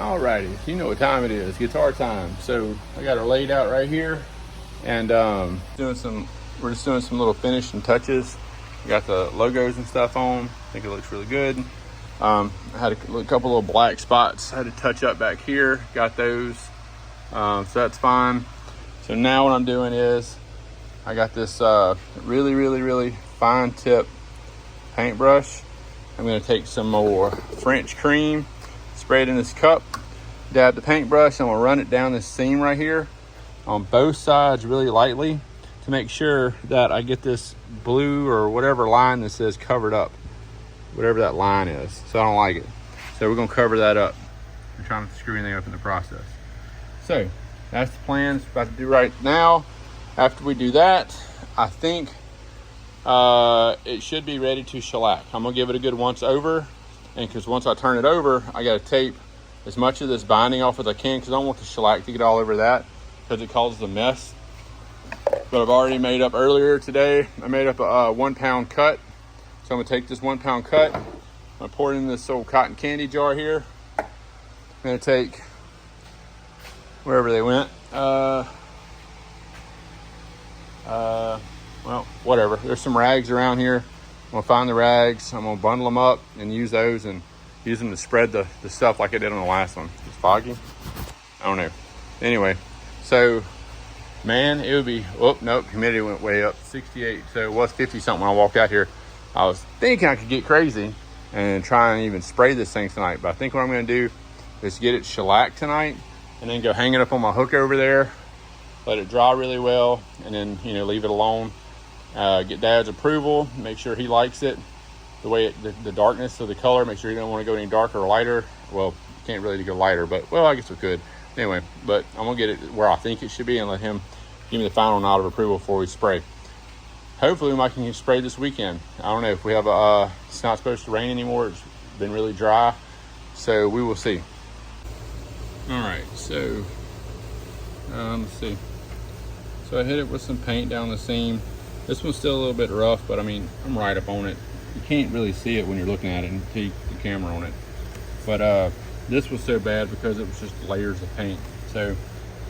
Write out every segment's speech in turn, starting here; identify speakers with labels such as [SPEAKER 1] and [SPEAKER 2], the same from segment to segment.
[SPEAKER 1] Alrighty, you know what time it is, guitar time. So I got her laid out right here, and we're just doing some little finishing touches. We got the logos and stuff on. I think it looks really good. I had a couple little black spots I had to touch up back here. Got those, so that's fine. So now what I'm doing is I got this really fine tip paintbrush. I'm going to take some more French cream, spray it in this cup, dab the paintbrush, and we'll run it down this seam right here on both sides really lightly to make sure that I get this blue or whatever line that says covered up, whatever that line is. So I don't like it. So we're going to cover that up. I'm trying to screw anything up in the process. So that's the plan. It's about to do right now. After we do that, I think it should be ready to shellac. I'm gonna give it a good once over, and because once I turn it over, I got to tape as much of this binding off as I can, because I don't want the shellac to get all over that because it causes a mess. But I've already made up earlier today. I made up a 1 pound cut, so I'm gonna take this 1 pound cut. I'm gonna pour it in this old cotton candy jar here. I'm gonna take wherever they went. Well, whatever. There's some rags around here. I'm gonna find the rags. I'm gonna bundle them up and use those and use them to spread the stuff like I did on the last one. It's foggy. I don't know. Anyway, so man, it would be, oh, nope, humidity went way up, 68. So it was 50 something when I walked out here. I was thinking I could get crazy and try and even spray this thing tonight. But I think what I'm gonna do is get it shellac tonight and then go hang it up on my hook over there, let it dry really well, and then, you know, leave it alone. Get Dad's approval, make sure he likes it, the way the darkness of the color, make sure you don't want to go any darker or lighter. Well, you can't really go lighter, but, well, I guess we could. Anyway, but I'm going to get it where I think it should be and let him give me the final nod of approval before we spray. Hopefully we might can spray this weekend. I don't know if we have it's not supposed to rain anymore. It's been really dry, so we will see. All right, so let's see. So I hit it with some paint down the seam. This one's still a little bit rough, but I mean, I'm right up on it. You can't really see it when you're looking at it until you put the camera on it. But this was so bad because it was just layers of paint. So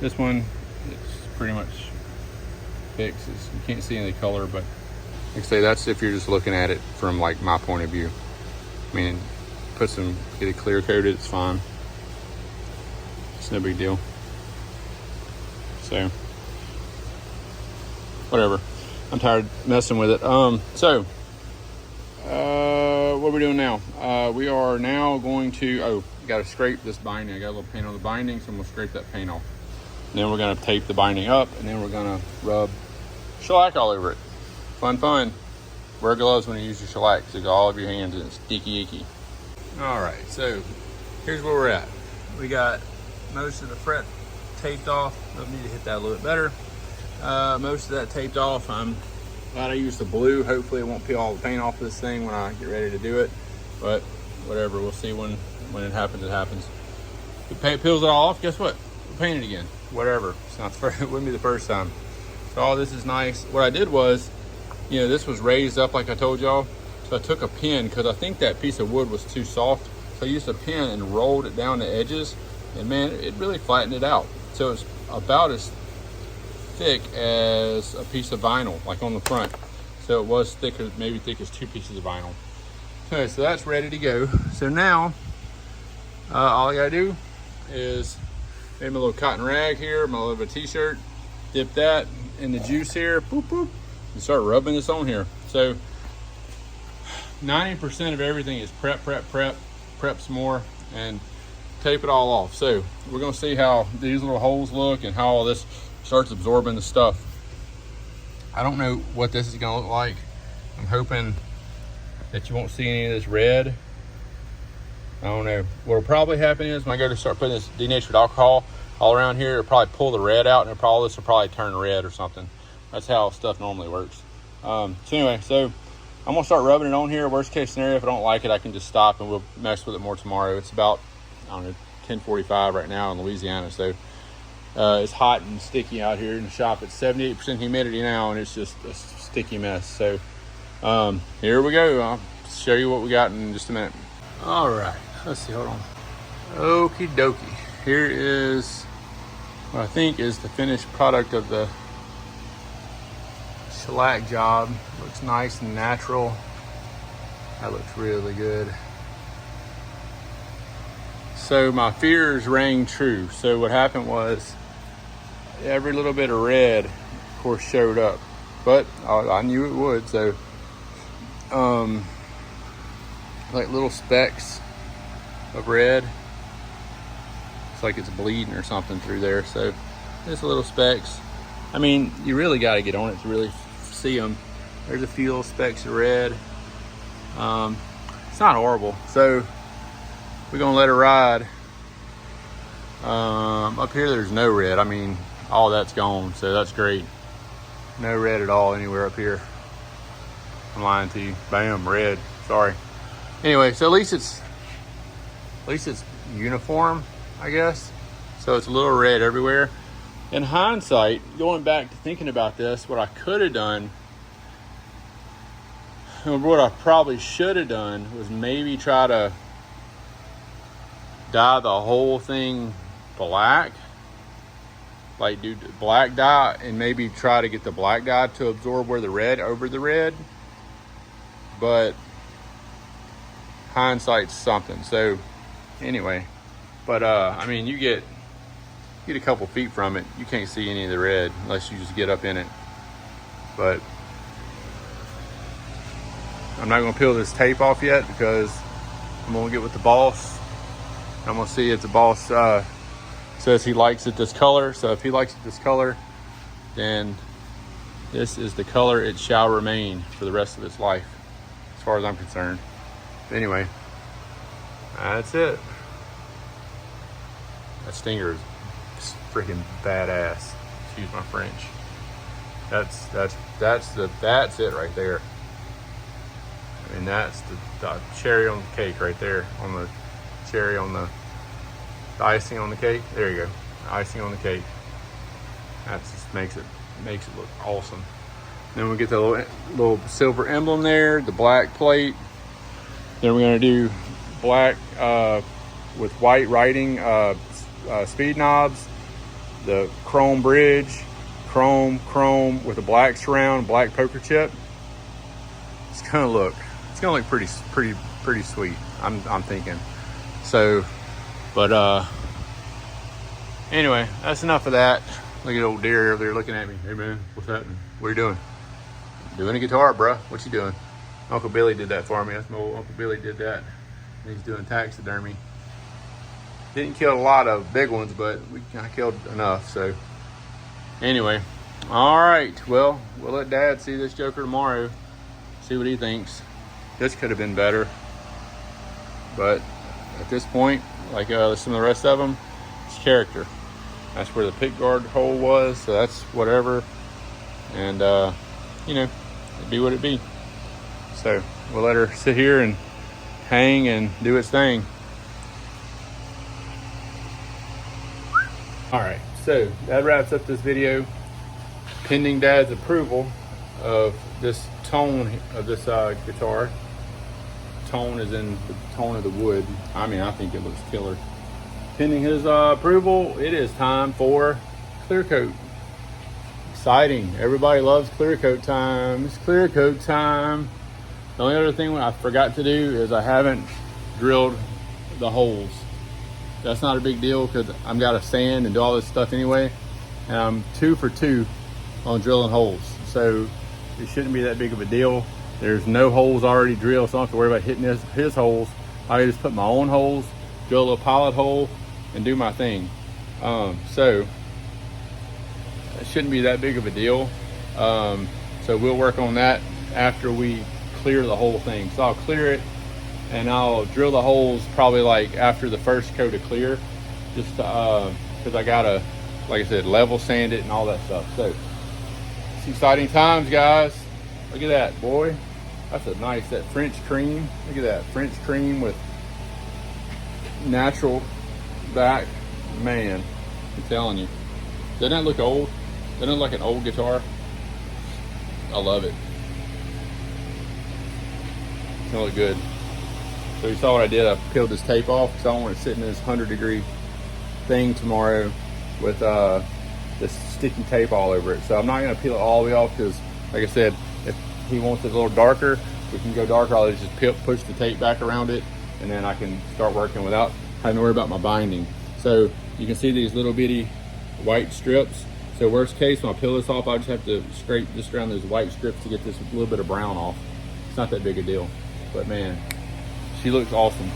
[SPEAKER 1] this one, it's pretty much fixed. You can't see any color, but like I say, that's if you're just looking at it from like my point of view. I mean, get it clear coated, it's fine. It's no big deal. So whatever. I'm tired of messing with it. So what are we doing now? We are now going to, got to scrape this binding. I got a little paint on the binding, so I'm going to scrape that paint off. And then we're going to tape the binding up, and then we're going to rub shellac all over it. Fun. Wear gloves when you use your shellac, because all of your hands and it's sticky icky. All right, so here's where we're at. We got most of the fret taped off. I need to hit that a little bit better. Most of that taped off. I'm glad I used the blue. Hopefully it won't peel all the paint off this thing when I get ready to do it, but whatever, we'll see when it happens. If the paint peels it all off, guess what? We'll paint it again. Whatever. It's not it wouldn't be the first time. So all this is nice. What I did was, you know, this was raised up like I told y'all. So I took a pin, because I think that piece of wood was too soft. So I used a pin and rolled it down the edges, and man, it really flattened it out. So it's about as thick as a piece of vinyl, like on the front. So it was thicker, maybe thick as 2 pieces of vinyl. Okay, so that's ready to go. So now all I gotta do is make my little cotton rag here, my little t-shirt, dip that in the juice here, boop boop, and start rubbing this on here. So 90% of everything is prep some more, and tape it all off. So we're gonna see how these little holes look and how all this starts absorbing the stuff. I don't know what this is gonna look like. I'm hoping that you won't see any of this red. I don't know. What'll probably happen is when I go to start putting this denatured alcohol all around here, it'll probably pull the red out, and this will probably turn red or something. That's how stuff normally works. So anyway, so I'm gonna start rubbing it on here. Worst case scenario, if I don't like it, I can just stop and we'll mess with it more tomorrow. It's about, I don't know, 10:45 right now in Louisiana, so it's hot and sticky out here in the shop. It's 78% humidity now, and it's just a sticky mess. So here we go. I'll show you what we got in just a minute. All right, let's see, hold on. Okie dokie. Here is what I think is the finished product of the shellac job. Looks nice and natural. That looks really good. So my fears rang true. So what happened was every little bit of red, of course, showed up, but I knew it would. So like little specks of red. It's like it's bleeding or something through there. So just little specks. I mean, you really got to get on it to really see them. There's a few little specks of red. It's not horrible. So we're gonna let it ride. Up here there's no red. I mean, all that's gone, so that's great. No red at all anywhere up here. I'm lying to you. Bam, red. Sorry. Anyway, so at least it's uniform, I guess. So it's a little red everywhere. In hindsight, going back to thinking about this, what I could have done, or what I probably should have done, was maybe try to dye the whole thing black. Like do black dye and maybe try to get the black dye to absorb where the red over the red. But hindsight's something. So anyway, but I mean, you get a couple feet from it, you can't see any of the red unless you just get up in it. But I'm not gonna peel this tape off yet because I'm gonna get with the boss. I'm gonna see if the boss says he likes it this color. So if he likes it this color, then this is the color it shall remain for the rest of its life, as far as I'm concerned. But anyway, that's it. That stinger is freaking badass. Excuse my French. That's it right there. I mean, that's the cherry on the cake right there. On the cherry on the icing on the cake. There you go. Icing on the cake. That just makes it look awesome. Then we get the little silver emblem there, the black plate. Then we're gonna do black with white writing, speed knobs, the chrome bridge, chrome with a black surround, black poker chip. It's gonna look pretty sweet. I'm thinking. So, but anyway, that's enough of that. Look at old deer over there looking at me. Hey man, what's happening? What are you doing? Doing a guitar, bruh. What you doing? Uncle Billy did that for me. That's my old Uncle Billy did that. He's doing taxidermy. Didn't kill a lot of big ones, but I killed enough. So anyway, all right. Well, we'll let Dad see this joker tomorrow. See what he thinks. This could have been better, but at this point, like some of the rest of them, it's character. That's where the pick guard hole was, so that's whatever. And you know, it'd be what it be. So we'll let her sit here and hang and do its thing. All right, so that wraps up this video. Pending Dad's approval of this tone of this guitar. Tone is in the tone of the wood. I mean, I think it looks killer. Pending his approval, it is time for clear coat. Exciting. Everybody loves clear coat time. It's clear coat time. The only other thing I forgot to do is I haven't drilled the holes. That's not a big deal because I've got to sand and do all this stuff anyway. And I'm 2 for 2 on drilling holes. So it shouldn't be that big of a deal. There's no holes already drilled, so I don't have to worry about hitting his holes. I can just put my own holes, drill a little pilot hole, and do my thing. So it shouldn't be that big of a deal. So we'll work on that after we clear the whole thing. So I'll clear it and I'll drill the holes probably like after the first coat of clear, just because I gotta, like I said, level sand it and all that stuff. So it's exciting times, guys. Look at that, boy. That's a nice, that French cream. Look at that, French cream with natural back. Man, I'm telling you. Doesn't that look old? Doesn't it look like an old guitar? I love it. It's gonna look good. So you saw what I did. I peeled this tape off because I don't want it sitting in this 100-degree thing tomorrow with this sticky tape all over it. So I'm not gonna peel it all the way off because, like I said, if he wants it a little darker, we can go darker. I'll just push the tape back around it, and then I can start working without having to worry about my binding. So you can see these little bitty white strips. So worst case, when I peel this off, I just have to scrape just around those white strips to get this little bit of brown off. It's not that big a deal, but man, she looks awesome.